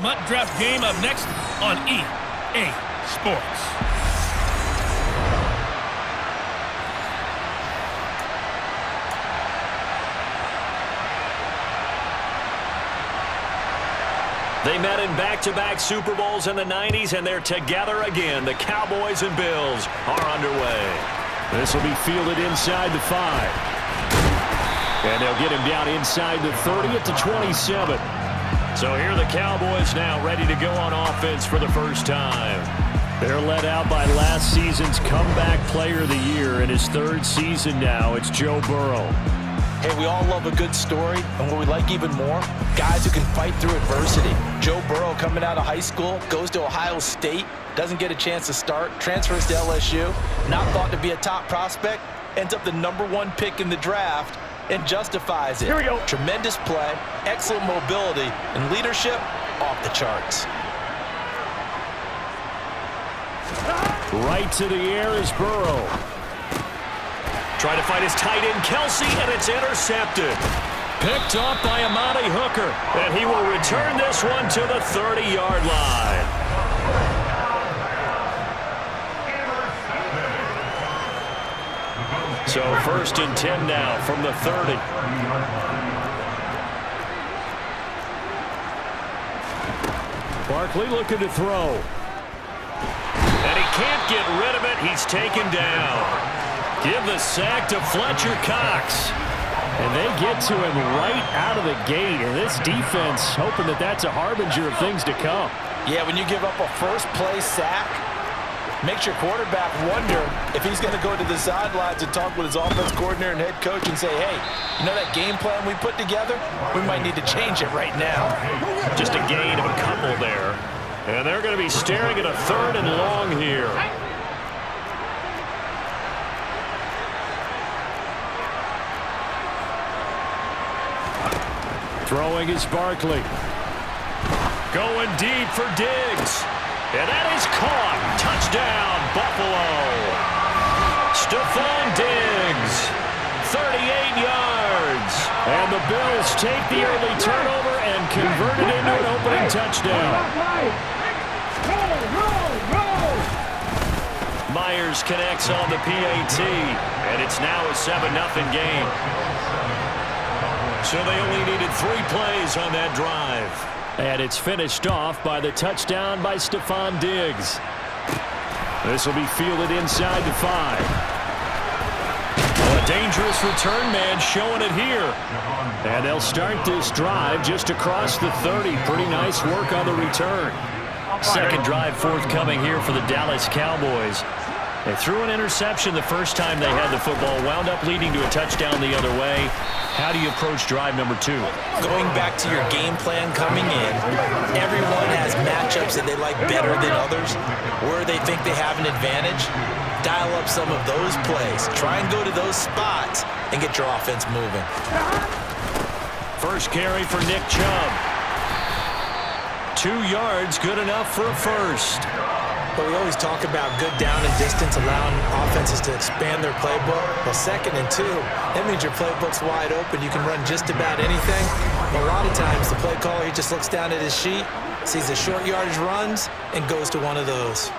Mutt draft game up next on EA Sports. They met in back-to-back Super Bowls in the 90s, and they're together again. The Cowboys and Bills are underway. This will be fielded inside the 5. And they'll get him down inside the 30 at the 27. So here are the Cowboys now ready to go on offense for the first time. They're led out by last season's comeback player of the year. In his 3rd season now, it's Joe Burrow. Hey, we all love a good story, and what we like even more, guys who can fight through adversity. Joe Burrow coming out of high school, goes to Ohio State, doesn't get a chance to start, transfers to LSU, not thought to be a top prospect, ends up the #1 pick in the draft, and justifies it. Here we go. Tremendous play, excellent mobility, and leadership off the charts. Right to the air is Burrow. Trying to find his tight end, Kelsey, and it's intercepted. Picked off by Amani Hooker, and he will return this one to the 30-yard line. So 1st and 10 now from the 30. Barkley looking to throw. And he can't get rid of it. He's taken down. Give the sack to Fletcher Cox. And they get to him right out of the gate. And this defense hoping that that's a harbinger of things to come. Yeah, when you give up a first-play sack, makes your quarterback wonder if he's going to go to the sidelines and talk with his offense coordinator and head coach and say, hey, you know that game plan we put together? We might need to change it right now. Just a gain of a couple there. And they're going to be staring at a 3rd and long here. Throwing is Barkley. Going deep for Diggs. And that is caught. Touchdown, Buffalo. Stephon Diggs, 38 yards. And the Bills take the early turnover and convert it into an opening touchdown. Myers connects on the PAT, and it's now a 7-0 game. So they only needed 3 plays on that drive. And it's finished off by the touchdown by Stephon Diggs. This will be fielded inside the 5. A dangerous return man showing it here. And they'll start this drive just across the 30. Pretty nice work on the return. Second drive forthcoming here for the Dallas Cowboys. They threw an interception the first time they had the football, wound up leading to a touchdown the other way. How do you approach drive number 2? Going back to your game plan coming in, everyone has matchups that they like better than others, where they think they have an advantage. Dial up some of those plays. Try and go to those spots and get your offense moving. First carry for Nick Chubb. 2 yards, good enough for a first. But we always talk about good down and distance, allowing offenses to expand their playbook. Well, 2nd and 2, that means your playbook's wide open. You can run just about anything. But a lot of times, the play caller, he just looks down at his sheet, sees the short yardage runs, and goes to one of those.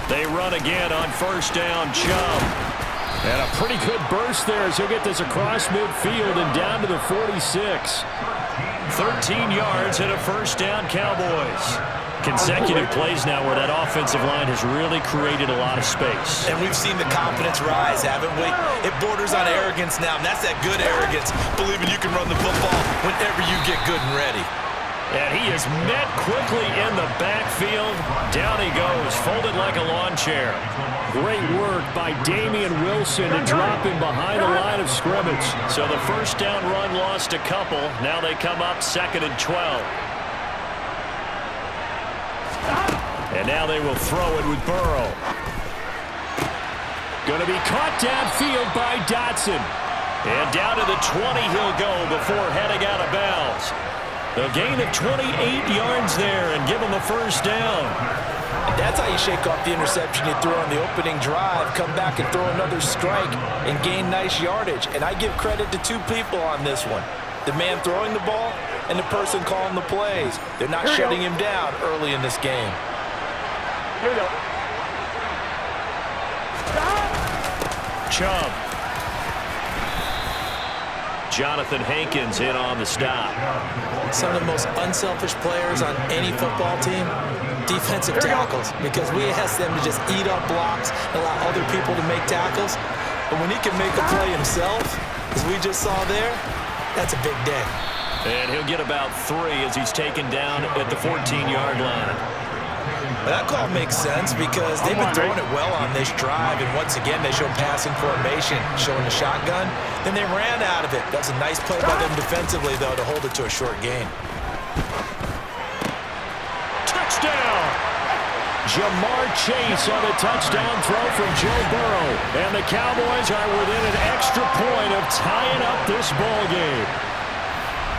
They run again on first down, Chubb. And a pretty good burst there as he'll get this across midfield and down to the 46. 13 yards and a first down, Cowboys. Consecutive plays now where that offensive line has really created a lot of space. And we've seen the confidence rise, haven't we? It borders on arrogance now, and that's that good arrogance, believing you can run the football whenever you get good and ready. And he is met quickly in the backfield. Down he goes, folded like a lawn chair. Great work by Damian Wilson to drop him behind the line of scrimmage. So the first down run lost a couple. Now they come up 2nd and 12. And now they will throw it with Burrow. Going to be caught downfield by Dotson. And down to the 20 he'll go before heading out of bounds. A gain of 28 yards there and give him a first down. That's how you shake off the interception you threw on the opening drive, come back and throw another strike and gain nice yardage. And I give credit to two people on this one. The man throwing the ball and the person calling the plays. They're not shutting him down early in this game. Here we go. Chubb. Jonathan Hankins in on the stop. Some of the most unselfish players on any football team, defensive tackles, because we ask them to just eat up blocks, allow other people to make tackles. But when he can make a play himself, as we just saw there, that's a big day. And he'll get about 3 as he's taken down at the 14-yard line. That call makes sense because they've been throwing it well on this drive, and once again they show passing formation, showing the shotgun. Then they ran out of it. That was a nice play by them defensively, though, to hold it to a short gain. Touchdown! Jamar Chase on a touchdown throw from Joe Burrow. And the Cowboys are within an extra point of tying up this ball game.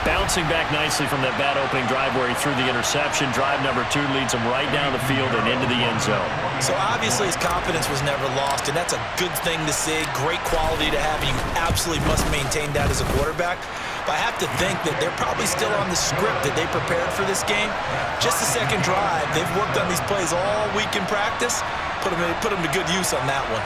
Bouncing back nicely from that bad opening drive where he threw the interception. Drive number 2 leads him right down the field and into the end zone. So obviously his confidence was never lost, and that's a good thing to see. Great quality to have. You absolutely must maintain that as a quarterback. But I have to think that they're probably still on the script that they prepared for this game. Just the second drive. They've worked on these plays all week in practice. Put them to good use on that one.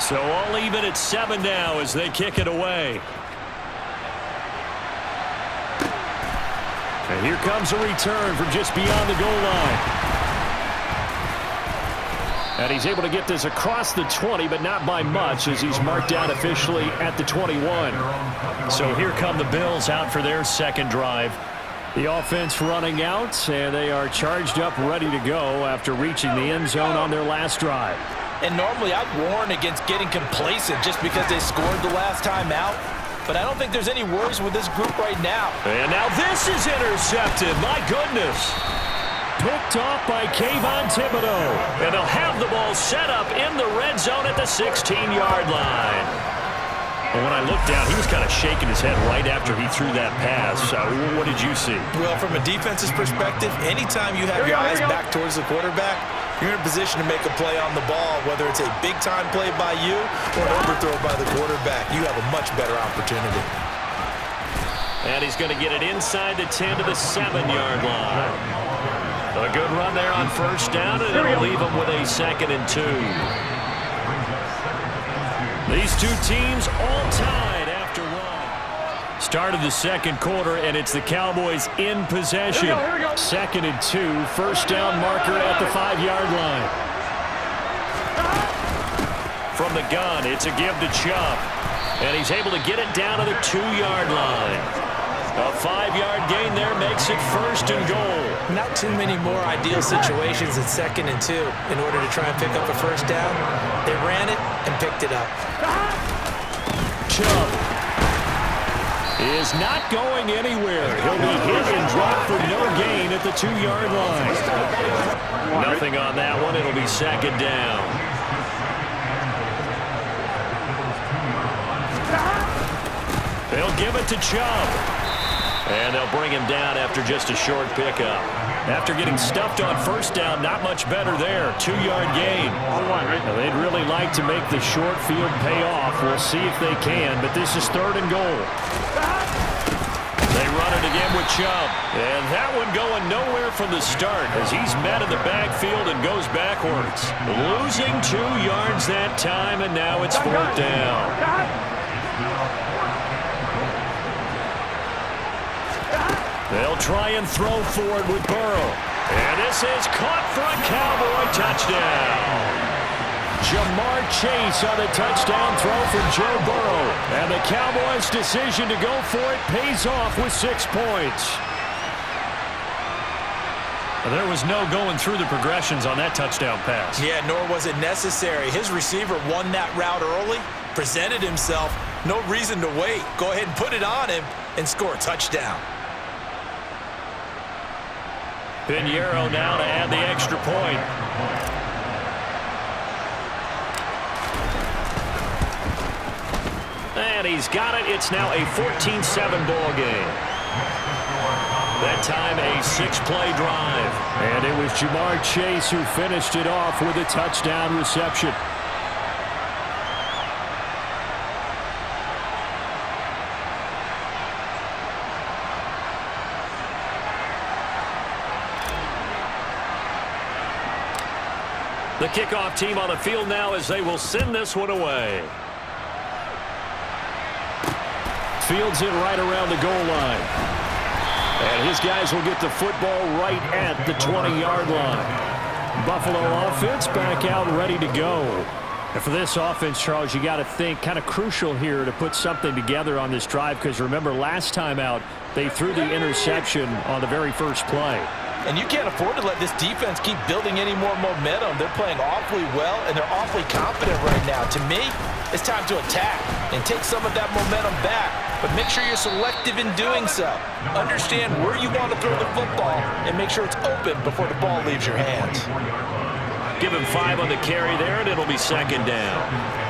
So all even at 7 now as they kick it away. And here comes a return from just beyond the goal line. And he's able to get this across the 20, but not by much as he's marked down officially at the 21. So here come the Bills out for their second drive. The offense running out, and they are charged up, ready to go after reaching the end zone on their last drive. And normally I'd warn against getting complacent just because they scored the last time out. But I don't think there's any worries with this group right now. And now this is intercepted. My goodness. Picked off by Kayvon Thibodeau. And they'll have the ball set up in the red zone at the 16-yard line. But when I looked down, he was kind of shaking his head right after he threw that pass. What did you see? Well, from a defense's perspective, anytime you have your eyes back towards the quarterback, you're in a position to make a play on the ball, whether it's a big-time play by you or an overthrow by the quarterback. You have a much better opportunity. And he's going to get it inside the 10 to the 7-yard line. A good run there on first down, and it'll leave him with a 2nd and 2. These two teams all tied after one. Start of the second quarter, and it's the Cowboys in possession. 2nd and 2, first down marker at the 5-yard line. From the gun, it's a give to Chubb. And he's able to get it down to the 2-yard line. A 5-yard gain there makes it 1st and goal. Not too many more ideal situations than 2nd and 2 in order to try and pick up a first down. They ran it and picked it up. Chubb is not going anywhere. He'll be hit and dropped for no gain at the 2-yard line. Nothing on that one. It'll be 2nd down. They'll give it to Chubb. And they'll bring him down after just a short pickup. After getting stuffed on first down, not much better there. 2-yard gain. Now, they'd really like to make the short field pay off. We'll see if they can, but this is 3rd and goal. They run it again with Chubb. And that one going nowhere from the start as he's met in the backfield and goes backwards. Losing 2 yards that time, and now it's 4th down. They'll try and throw forward with Burrow. And this is caught for a Cowboy touchdown. Jamar Chase on a touchdown throw from Joe Burrow. And the Cowboys' decision to go for it pays off with 6 points. There was no going through the progressions on that touchdown pass. Yeah, nor was it necessary. His receiver won that route early, presented himself. No reason to wait. Go ahead and put it on him and score a touchdown. Pinheiro now to add the extra point. and he's got it. It's now a 14-7 ball game. That time a 6-play drive. And it was Jamar Chase who finished it off with a touchdown reception. The kickoff team on the field now as they will send this one away. Fields it right around the goal line. And his guys will get the football right at the 20-yard line. Buffalo offense back out ready to go. And for this offense, Charles, you got to think kind of crucial here to put something together on this drive, because remember last time out they threw the interception on the very first play. And you can't afford to let this defense keep building any more momentum. They're playing awfully well, and they're awfully confident right now. To me, it's time to attack and take some of that momentum back. But make sure you're selective in doing so. Understand where you want to throw the football and make sure it's open before the ball leaves your hands. Give him 5 on the carry there, and it'll be second down.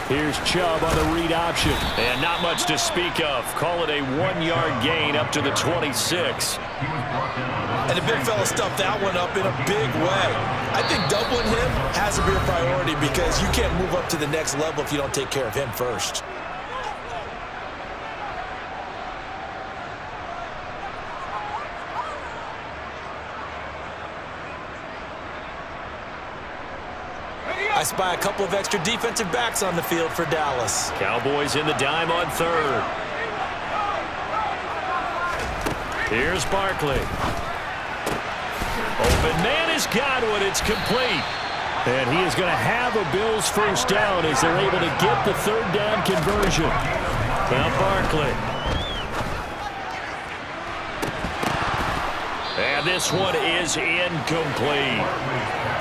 Here's Chubb on the read option. And not much to speak of. Call it a 1-yard gain up to the 26. And the big fella stuffed that one up in a big way. I think doubling him has to be a priority, because you can't move up to the next level if you don't take care of him first. I spy a couple of extra defensive backs on the field for Dallas. Cowboys in the dime on third. Here's Barkley. Open man has got one. It's complete. And he is going to have a Bills first down as they're able to get the third down conversion. Now Barkley. And this one is incomplete.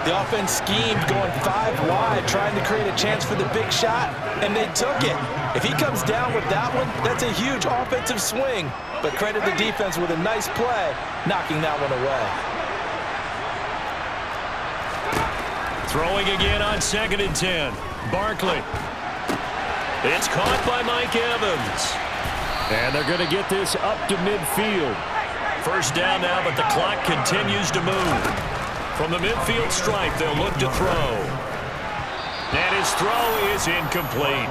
The offense schemed, going 5 wide, trying to create a chance for the big shot, and they took it. If he comes down with that one, that's a huge offensive swing. But credit the defense with a nice play, knocking that one away. Throwing again on 2nd and 10. Barkley. It's caught by Mike Evans. And they're going to get this up to midfield. First down now, but the clock continues to move. From the midfield stripe, they'll look to throw. And his throw is incomplete.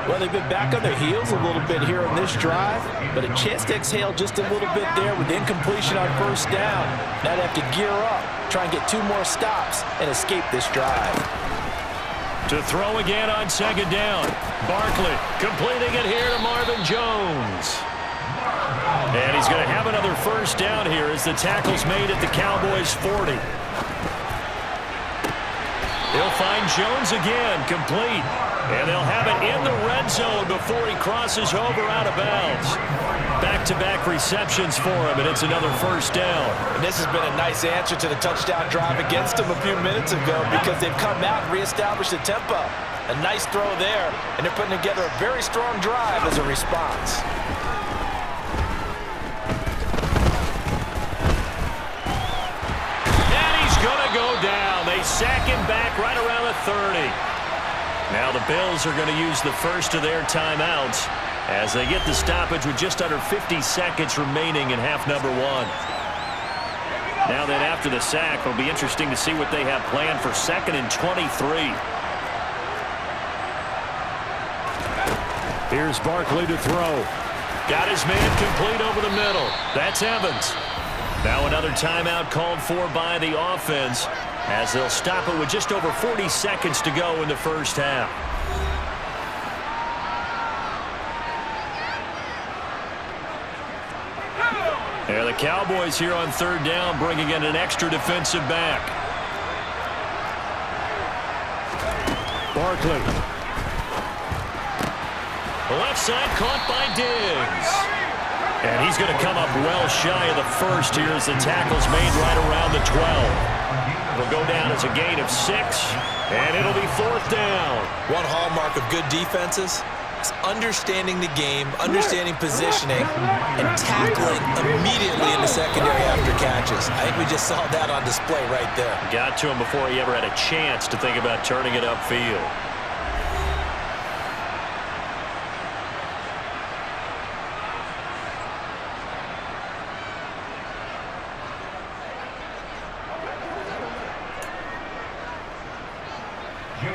Well, they've been back on their heels a little bit here on this drive, but a chance to exhale just a little bit there with incompletion on first down. Now they have to gear up, try and get 2 more stops, and escape this drive. To throw again on 2nd down. Barkley completing it here to Marvin Jones. And he's going to have another first down here as the tackle's made at the Cowboys' 40. He'll find Jones again, complete. And they'll have it in the red zone before he crosses over out of bounds. Back-to-back receptions for him, and it's another first down. And this has been a nice answer to the touchdown drive against him a few minutes ago, because they've come out and reestablished the tempo. A nice throw there, and they're putting together a very strong drive as a response. Go down. They sack him back right around the 30. Now the Bills are going to use the first of their timeouts as they get the stoppage with just under 50 seconds remaining in half number 1. Now then, after the sack, it'll be interesting to see what they have planned for 2nd and 23. Here's Barkley to throw. Got his man complete over the middle. That's Evans. Now another timeout called for by the offense as they'll stop it with just over 40 seconds to go in the first half. And the Cowboys here on 3rd down, bringing in an extra defensive back. Barkley. The left side caught by Diggs. And he's going to come up well shy of the first here as the tackle's made right around the 12. It'll go down as a gain of 6, and it'll be 4th down. One hallmark of good defenses is understanding the game, understanding positioning, and tackling immediately in the secondary after catches. I think we just saw that on display right there. Got to him before he ever had a chance to think about turning it upfield.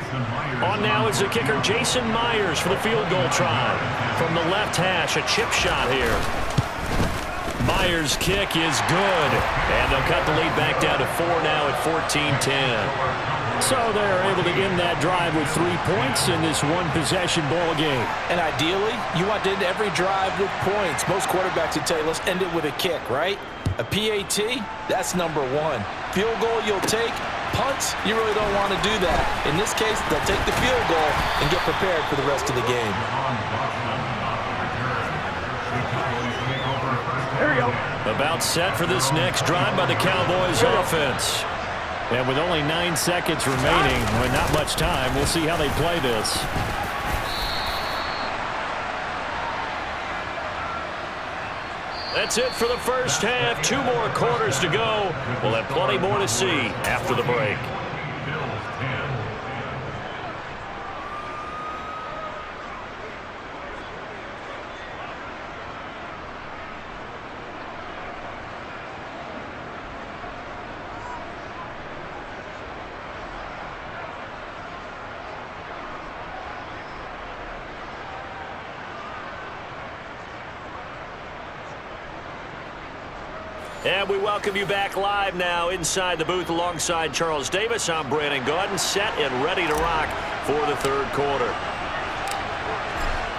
On now is the kicker Jason Myers for the field goal try. From the left hash, a chip shot here. Myers' kick is good. And they'll cut the lead back down to 4 now at 14-10. So they're able to end that drive with 3 points in this one-possession ball game. And ideally, you want to end every drive with points. Most quarterbacks would tell you, let's end it with a kick, right? A PAT, that's number one. Field goal, you'll take. Punts, you really don't want to do that. In this case, they'll take the field goal and get prepared for the rest of the game. Here we go. About set for this next drive by the Cowboys offense. And with only 9 seconds remaining, with not much time, we'll see how they play this. That's it for the first half. 2 more quarters to go. We'll have plenty more to see after the break. And we welcome you back live now inside the booth alongside Charles Davis. I'm Brandon Gaudin, set and ready to rock for the third quarter.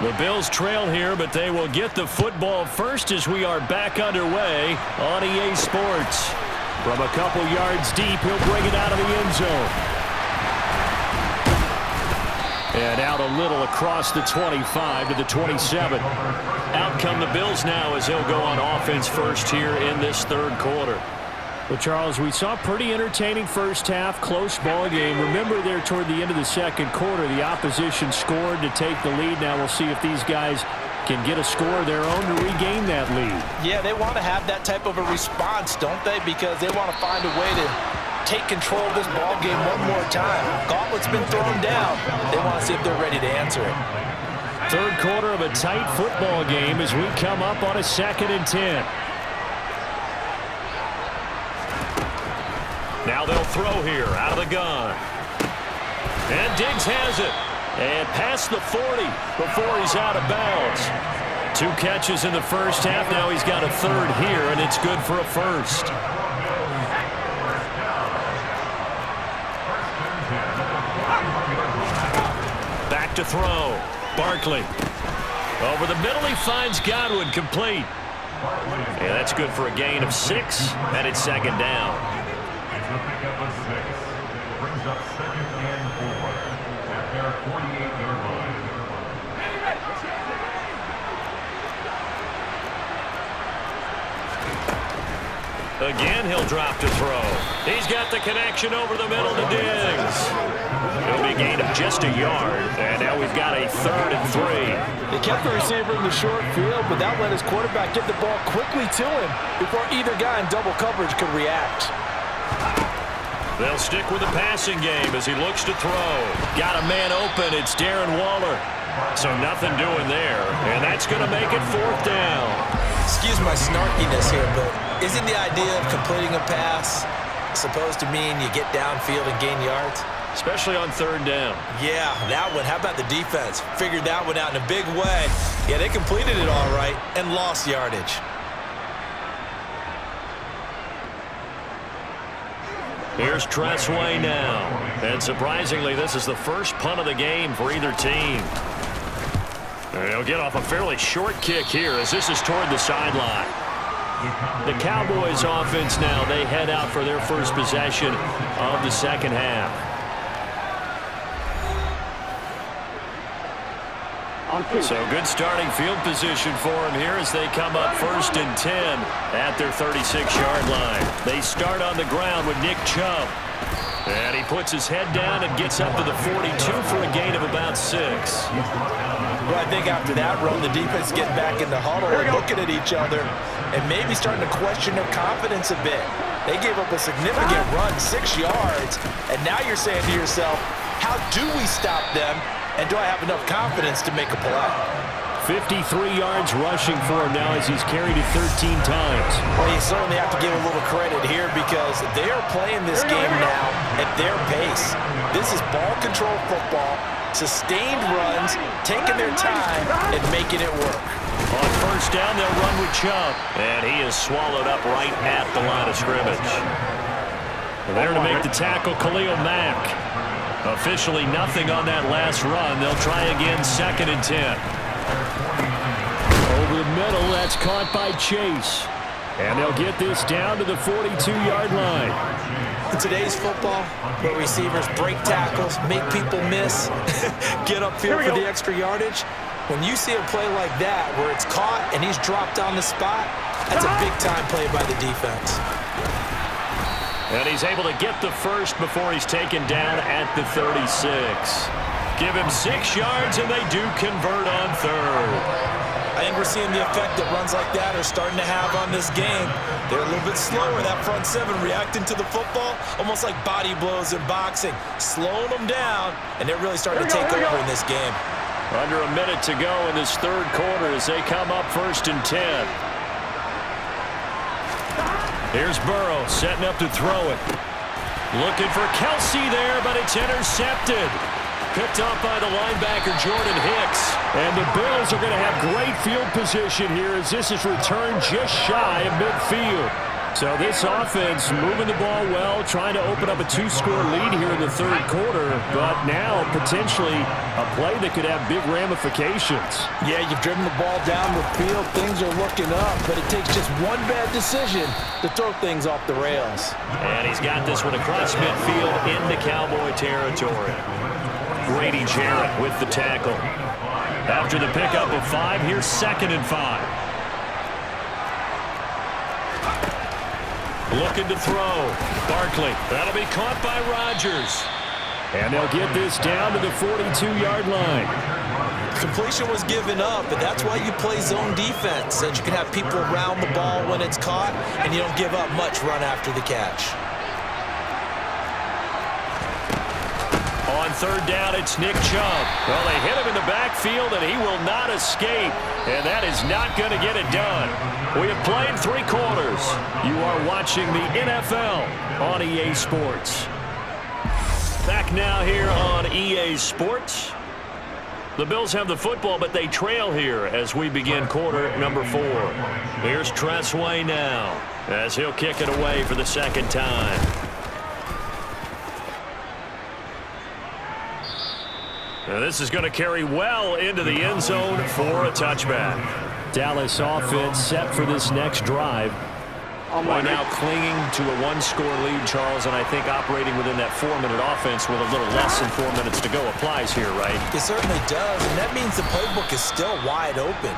The Bills trail here, but they will get the football first as we are back underway on EA Sports. From a couple yards deep, he'll bring it out of the end zone. And out a little across the 25 to the 27. Out come the Bills now as he'll go on offense first here in this third quarter. Well, Charles, we saw a pretty entertaining first half, close ball game. Remember there toward the end of the second quarter, the opposition scored to take the lead. Now we'll see if these guys can get a score of their own to regain that lead. Yeah, they want to have that type of a response, don't they? Because they want to find a way to take control of this ball game one more time. Gauntlet's been thrown down. They want to see if they're ready to answer it. Third quarter of a tight football game as we come up on a 2nd and 10. Now they'll throw here out of the gun. And Diggs has it. And past the 40 before he's out of bounds. 2 catches in the first half. Now he's got a third here, and it's good for a first. Back to throw. Barkley. Over the middle, he finds Godwin complete. Yeah, that's good for a gain of 6, and it's 2nd down. Brings up 2nd and 4 at their 48-yard line. Again, he'll drop to throw. He's got the connection over the middle to Diggs. It'll be a gain of just a yard, and now we've got a 3rd and 3. They kept the receiver in the short field, but that let his quarterback get the ball quickly to him before either guy in double coverage could react. They'll stick with the passing game as he looks to throw. Got a man open. It's Darren Waller. So nothing doing there, and that's going to make it 4th down. Excuse my snarkiness here, but isn't the idea of completing a pass supposed to mean you get downfield and gain yards? Especially on 3rd down. Yeah, that one. How about the defense? Figured that one out in a big way. Yeah, they completed it all right and lost yardage. Here's Tressway now. And surprisingly, this is the first punt of the game for either team. And he'll get off a fairly short kick here as this is toward the sideline. The Cowboys offense now, they head out for their first possession of the second half. So good starting field position for them here as they come up 1st and 10 at their 36-yard line. They start on the ground with Nick Chubb. And he puts his head down and gets up to the 42 for a gain of about 6. Well, I think after that run, the defense getting back in the huddle and looking at each other and maybe starting to question their confidence a bit. They gave up a significant run, 6 yards, and now you're saying to yourself, how do we stop them? And do I have enough confidence to make a play? 53 yards rushing for him now as he's carried it 13 times. Well, you certainly have to give a little credit here because they are playing this game now at their pace. This is ball control football, sustained runs, taking their time and making it work. On first down, they'll run with Chubb. And he is swallowed up right at the line of scrimmage. There to make the tackle, Khalil Mack. Officially nothing on that last run. They'll try again, 2nd and 10. Over the middle, that's caught by Chase. And they'll get this down to the 42-yard line. In today's football, where receivers break tackles, make people miss, get upfield for the extra yardage, when you see a play like that where it's caught and he's dropped on the spot, that's a big-time play by the defense. And he's able to get the first before he's taken down at the 36. Give him 6 yards, and they do convert on 3rd. I think we're seeing the effect that runs like that are starting to have on this game. They're a little bit slower, that front 7, reacting to the football, almost like body blows in boxing, slowing them down, and they're really starting to take over in this game. Under a minute to go in this 3rd quarter as they come up 1st and 10. Here's Burrow setting up to throw it. Looking for Kelsey there, but it's intercepted. Picked up by the linebacker, Jordan Hicks. And the Bills are going to have great field position here as this is returned just shy of midfield. So this offense moving the ball well, trying to open up a 2-score lead here in the 3rd quarter, but now potentially a play that could have big ramifications. Yeah, you've driven the ball down the field. Things are looking up, but it takes just one bad decision to throw things off the rails. And he's got this one across midfield into Cowboy territory. Grady Jarrett with the tackle. After the pickup of 5, here's 2nd and 5. Looking to throw. Barkley. That'll be caught by Rodgers. And they'll get this down to the 42-yard line. Completion was given up, but that's why you play zone defense, so that you can have people around the ball when it's caught, and you don't give up much run after the catch. On 3rd down, it's Nick Chubb. Well, they hit him in the backfield, and he will not escape. And that is not going to get it done. We have played 3 quarters. You are watching the NFL on EA Sports. Back now here on EA Sports. The Bills have the football, but they trail here as we begin quarter number 4. Here's Tressway now as he'll kick it away for the 2nd time. Now this is going to carry well into the end zone for a touchback. Dallas offense set for this next drive. Right now clinging to a 1-score lead, Charles, and I think operating within that 4-minute offense with a little less than 4 minutes to go applies here, right? It certainly does, and that means the playbook is still wide open.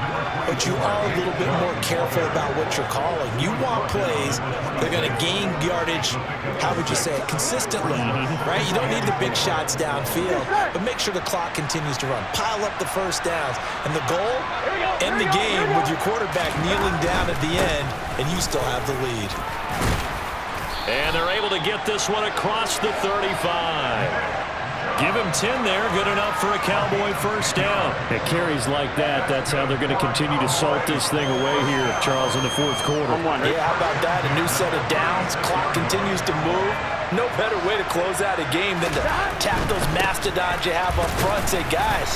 But you are a little bit more careful about what you're calling. You want plays that are going to gain yardage, how would you say it, consistently, right? You don't need the big shots downfield, but make sure the clock continues to run. Pile up the first downs, and the goal, end the game with your quarterback kneeling down at the end, and you still have the lead. And they're able to get this one across the 35. Give him 10 there, good enough for a Cowboy first down. It carries like that. That's how they're going to continue to salt this thing away here, Charles, in the 4th quarter. Yeah, how about that? A new set of downs. Clock continues to move. No better way to close out a game than to tap those mastodons you have up front. Say, guys,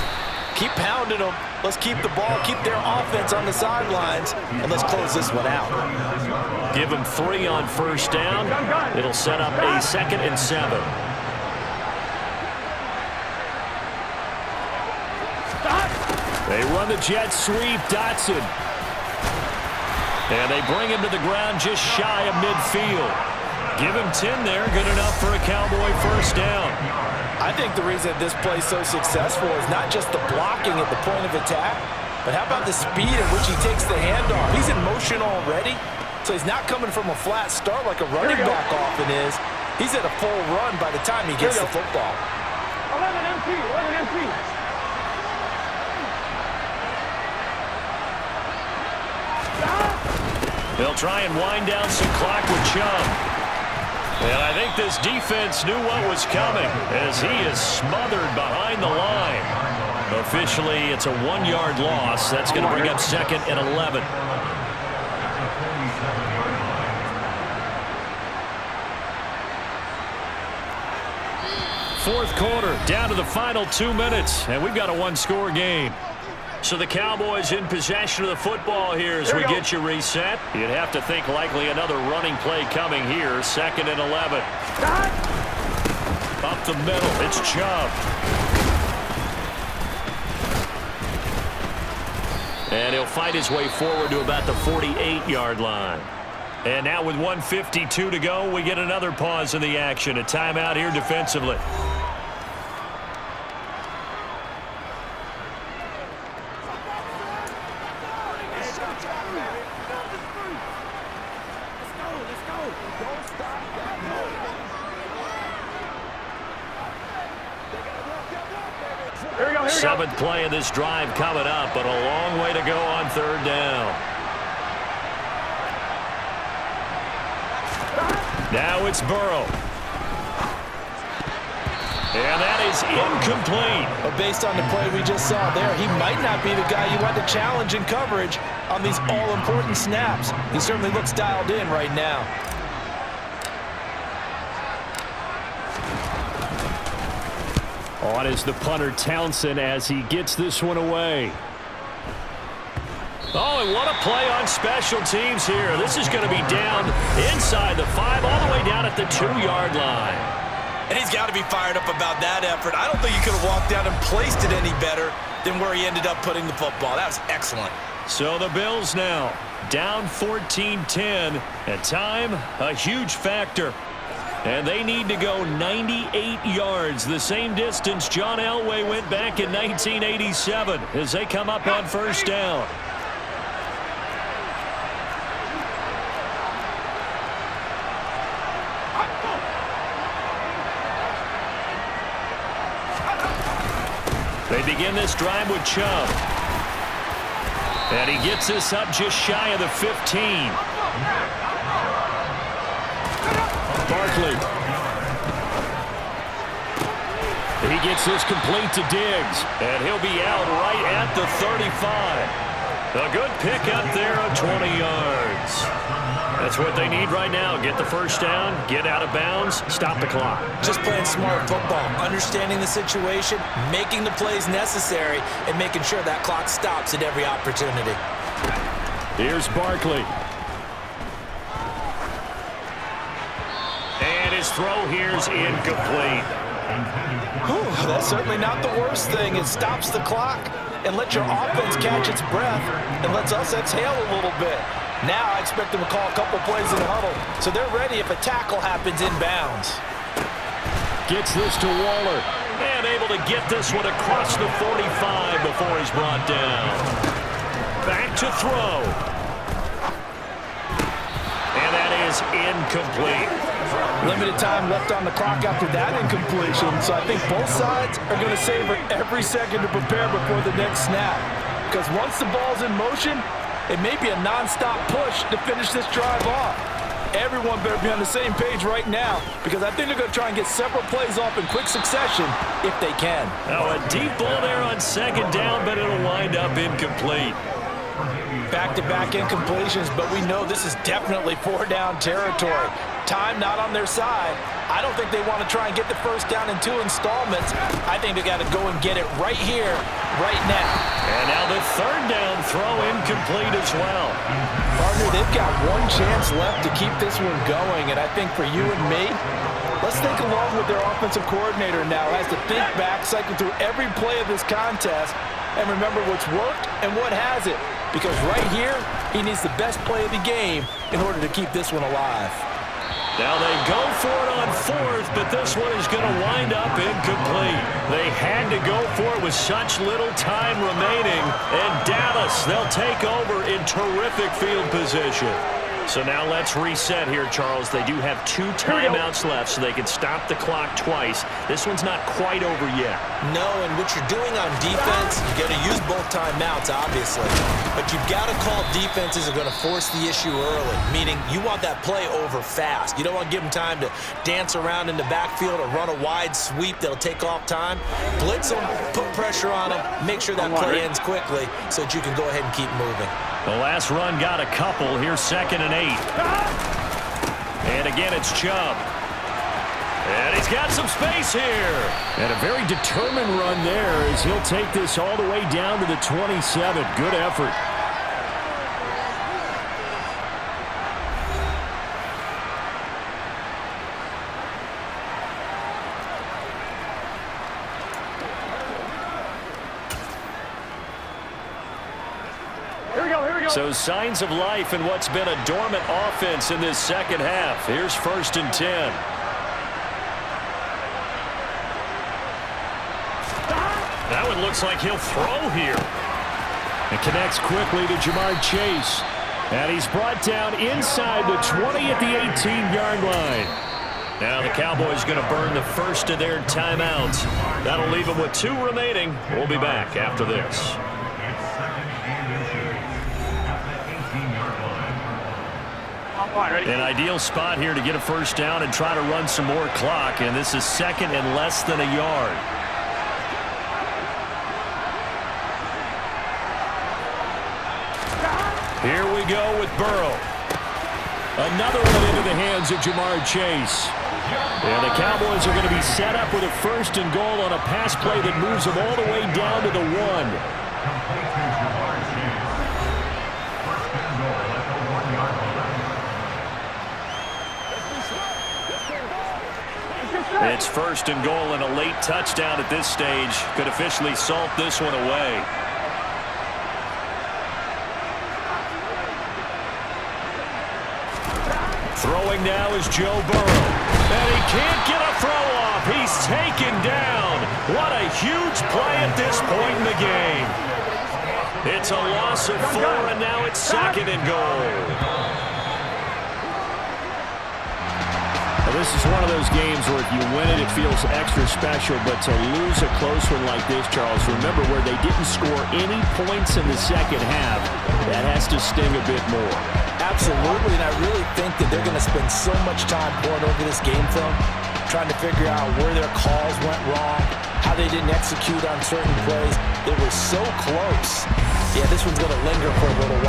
keep pounding them. Let's keep the ball, keep their offense on the sidelines, and let's close this one out. Give them 3 on first down. It'll set up a 2nd and 7. They run the jet sweep. Dotson. And they bring him to the ground just shy of midfield. Give him 10 there, good enough for a Cowboy first down. I think the reason this play is so successful is not just the blocking at the point of attack, but how about the speed at which he takes the handoff? He's in motion already, so he's not coming from a flat start like a running back often is. He's at a full run by the time he gets the football. 11 MP. They'll try and wind down some clock with Chubb. And I think this defense knew what was coming as he is smothered behind the line. Officially, it's a 1-yard loss. That's going to bring up 2nd and 11. Fourth quarter, down to the final 2 minutes, and we've got a one-score game. So the Cowboys in possession of the football here as we get you reset. You'd have to think likely another running play coming here. 2nd and 11. Up the middle, it's Chubb. And he'll fight his way forward to about the 48-yard line. And now with 1:52 to go, we get another pause in the action. A timeout here defensively. Seventh play of this drive coming up, but a long way to go on 3rd down. Now it's Burrow. And that is incomplete. But based on the play we just saw there, he might not be the guy you want to challenge in coverage on these all-important snaps. He certainly looks dialed in right now. On is the punter Townsend as he gets this one away. Oh, and what a play on special teams here. This is going to be down inside the 5, all the way down at the 2-yard line. And he's got to be fired up about that effort. I don't think he could have walked down and placed it any better than where he ended up putting the football. That was excellent. So the Bills now down 14-10, and time a huge factor. And they need to go 98 yards, the same distance John Elway went back in 1987 as they come up on 1st down. They begin this drive with Chubb. And he gets this up just shy of the 15. Barkley. He gets this complete to Diggs. And he'll be out right at the 35. A good pickup there of 20 yards. That's what they need right now. Get the 1st down, get out of bounds, stop the clock. Just playing smart football, understanding the situation, making the plays necessary, and making sure that clock stops at every opportunity. Here's Barkley. And his throw here's incomplete. That's certainly not the worst thing. It stops the clock and lets your offense catch its breath and lets us exhale a little bit. Now I expect them to call a couple plays in the huddle, so they're ready if a tackle happens inbounds. Gets this to Waller. And able to get this one across the 45 before he's brought down. Back to throw. And that is incomplete. Limited time left on the clock after that incompletion, so I think both sides are going to savor every second to prepare before the next snap. Because once the ball's in motion, it may be a non-stop push to finish this drive off. Everyone better be on the same page right now, because I think they're going to try and get several plays off in quick succession if they can. Oh, a deep ball there on 2nd down, but it'll wind up incomplete. Back-to-back incompletions, but we know this is definitely 4-down territory. Time not on their side. I don't think they want to try and get the 1st down in 2 installments. I think they got to go and get it right here, right now. And now the 3rd down throw incomplete as well. Partner, they've got one chance left to keep this one going, and I think for you and me, let's think along with their offensive coordinator now as to think back, cycle through every play of this contest, and remember what's worked and what hasn't. Because right here, he needs the best play of the game in order to keep this one alive. Now they go for it on 4th, but this one is going to wind up incomplete. They had to go for it with such little time remaining. And Dallas, they'll take over in terrific field position. So now let's reset here, Charles. They do have 2 timeouts left, so they can stop the clock twice. This one's not quite over yet. No, and what you're doing on defense, you're going to use both timeouts, obviously. But you've got to call defenses that are going to force the issue early, meaning you want that play over fast. You don't want to give them time to dance around in the backfield or run a wide sweep that'll take off time. Blitz them, put pressure on them, make sure that play ends quickly so that you can go ahead and keep moving. The last run got a couple. Here's 2nd and 8. And again, it's Chubb. And he's got some space here. And a very determined run there as he'll take this all the way down to the 27. Good effort. So signs of life in what's been a dormant offense in this second half. Here's 1st and 10. That one looks like he'll throw here. It connects quickly to Jamar Chase. And he's brought down inside the 20 at the 18-yard line. Now the Cowboys going to burn the first of their timeouts. That'll leave them with 2 remaining. We'll be back after this. An ideal spot here to get a first down and try to run some more clock, and this is 2nd and less than a yard. Here we go with Burrow. Another one into the hands of Jamar Chase. And the Cowboys are going to be set up with a 1st and goal on a pass play that moves them all the way down to the 1. It's 1st and goal, and a late touchdown at this stage could officially salt this one away. Throwing now is Joe Burrow. And he can't get a throw off. He's taken down. What a huge play at this point in the game. It's a loss of 4, and now it's 2nd and goal. This is one of those games where if you win it, it feels extra special. But to lose a close one like this, Charles, remember where they didn't score any points in the second half, that has to sting a bit more. Absolutely, and I really think that they're going to spend so much time pouring over this game film, trying to figure out where their calls went wrong, how they didn't execute on certain plays. They were so close. Yeah, this one's going to linger for a little while.